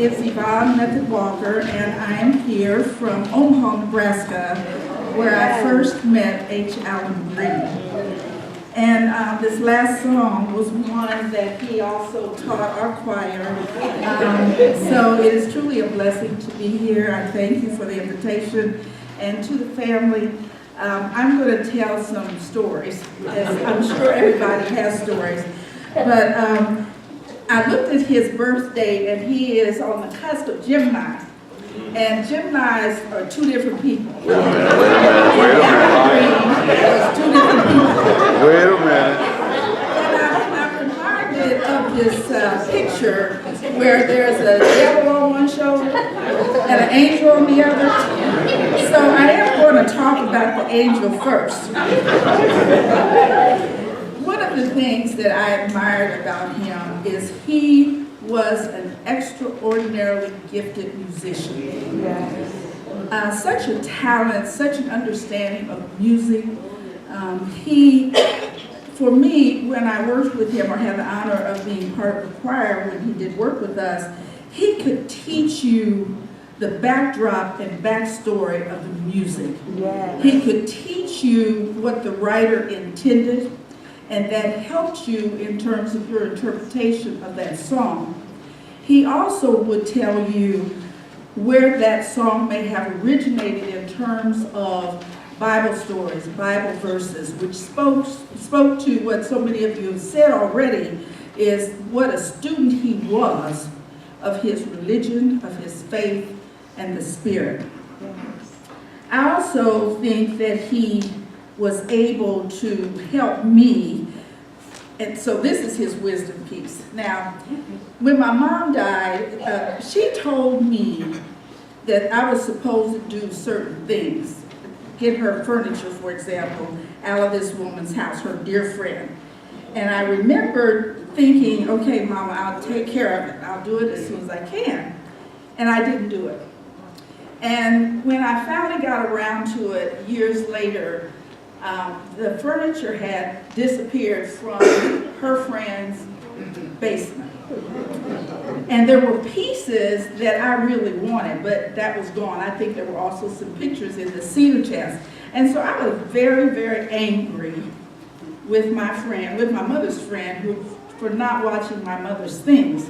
is Yvonne Method Walker, and I am here from Omaha, Nebraska, where I first met H. Allen Green. And this last song was one that he also taught our choir. So it is truly a blessing to be here. I thank you for the invitation. And to the family, I'm going to tell some stories, as I'm sure everybody has stories. But I looked at his birth date, and he is on the cusp of Gemini. And Geminis are two different people. Wait a minute. And I'm reminded of this picture where there's a devil on one shoulder and an angel on the other. So I am going to talk about the angel first. One of the things that I admired about him is he was an extraordinarily gifted musician. Yes. Such a talent, such an understanding of music. For me, when I worked with him or had the honor of being part of the choir when he did work with us, he could teach you the backdrop and backstory of the music. Yes. He could teach you what the writer intended, and that helped you in terms of your interpretation of that song. He also would tell you where that song may have originated in terms of Bible stories, Bible verses, which spoke to what so many of you have said already, is what a student he was of his religion, of his faith, and the Spirit. I also think that he was able to help me, and so this is his wisdom piece. Now, when my mom died, she told me that I was supposed to do certain things. Get her furniture, for example, out of this woman's house, her dear friend. And I remember thinking, okay, Mama, I'll take care of it. I'll do it as soon as I can. And I didn't do it. And when I finally got around to it years later, the furniture had disappeared from her friend's basement. And there were pieces that I really wanted, but that was gone. I think there were also some pictures in the cedar chest. And so I was very, very angry with my friend, with my mother's friend, for not watching my mother's things.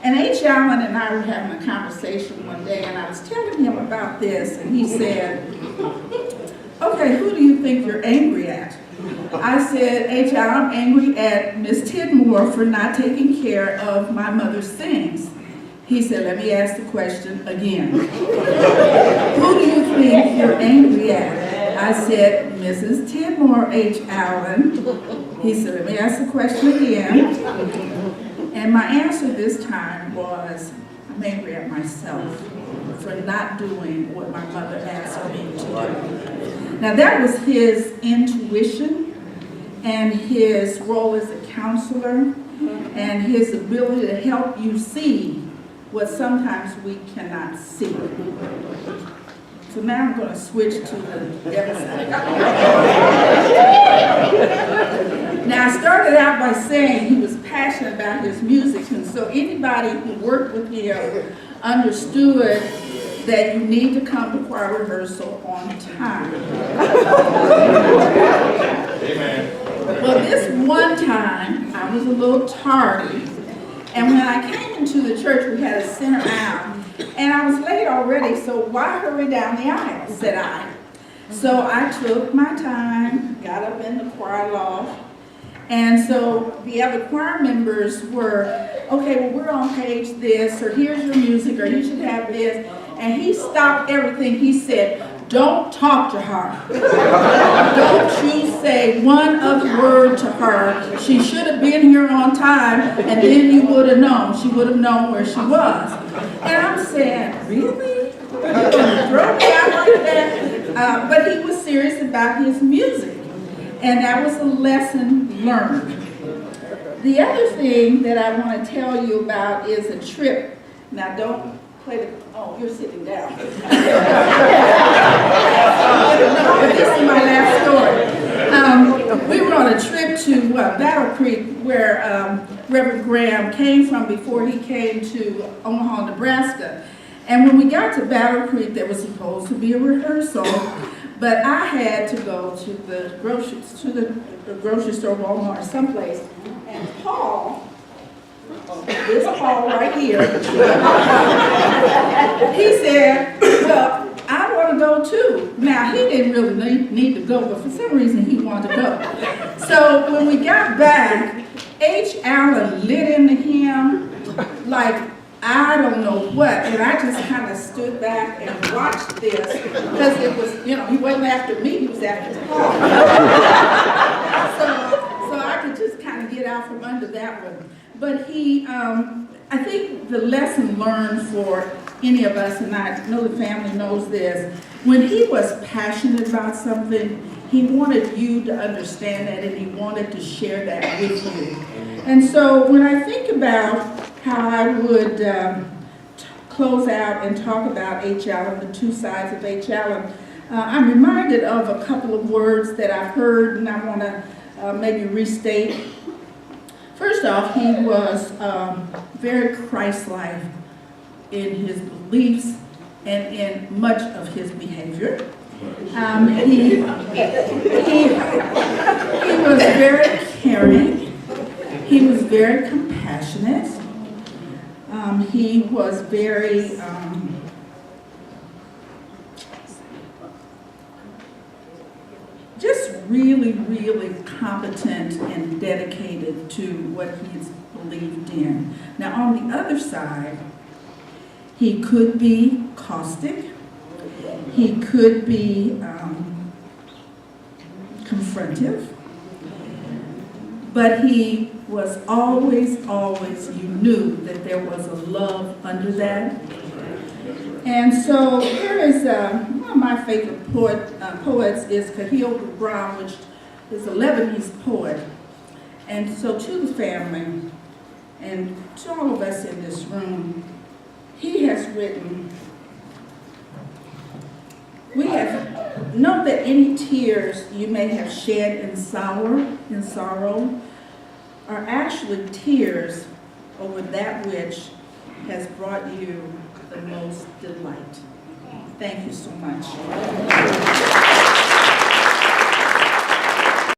And H. Allen and I were having a conversation one day, and I was telling him about this, and he said, okay, who do you think you're angry at? I said, H. Allen, I'm angry at Miss Tidmore for not taking care of my mother's things. He said, let me ask the question again. Who do you think you're angry at? I said, Mrs. Tidmore, H. Allen. He said, let me ask the question again. And my answer this time was, I'm angry at myself for not doing what my mother asked me to do. Now that was his intuition and his role as a counselor and his ability to help you see what sometimes we cannot see. So now I'm going to switch to the other side. Now I started out by saying he was passionate about his music, and so anybody who worked with him understood that you need to come to choir rehearsal on time. Amen. Well, this one time, I was a little tardy, and when I came into the church, we had a center aisle, and I was late already, so why hurry down the aisle, said I. So I took my time, got up in the choir loft, and so the other choir members were, okay, well, we're on page this, or here's your music, or you should have this. And he stopped everything. He said, don't talk to her. Don't you say one other word to her. She should have been here on time, and then you would have known. She would have known where she was. And I'm saying, really? You're going to throw me out like that? But he was serious about his music. And that was a lesson learned. The other thing that I want to tell you about is a trip. Now don't play the, oh, you're sitting down. No, but this is my last story. We were on a trip to Battle Creek where Reverend Graham came from before he came to Omaha, Nebraska. And when we got to Battle Creek, there was supposed to be a rehearsal, but I had to go to the grocery store, Walmart, someplace, and Paul, this Paul right here, he said, well, I want to go too. Now, he didn't really need to go, but for some reason he wanted to go. So when we got back, H. Allen lit into him like I don't know what, and I just kind of stood back and watched this because it was, you know, he wasn't after me, he was after Paul. So I could just kind of get out from under that one. But he, I think the lesson learned for any of us, and I know the family knows this, when he was passionate about something, he wanted you to understand that and he wanted to share that with you. And so when I think about how I would close out and talk about H. Allen, the two sides of H. Allen, I'm reminded of a couple of words that I've heard and I want to maybe restate. First off, he was very Christ-like in his beliefs and in much of his behavior. He was very caring. He was very compassionate. He was very just really, really competent and dedicated to what he believed in. Now, on the other side, he could be caustic. He could be confrontive. But he was always, you knew that there was a love under that. And so here is one of my favorite poets is Khalil Gibran, which is a Lebanese poet. And so to the family and to all of us in this room, he has written, we have, know that any tears you may have shed in sorrow are actually tears over that which has brought you the most delight. Thank you so much.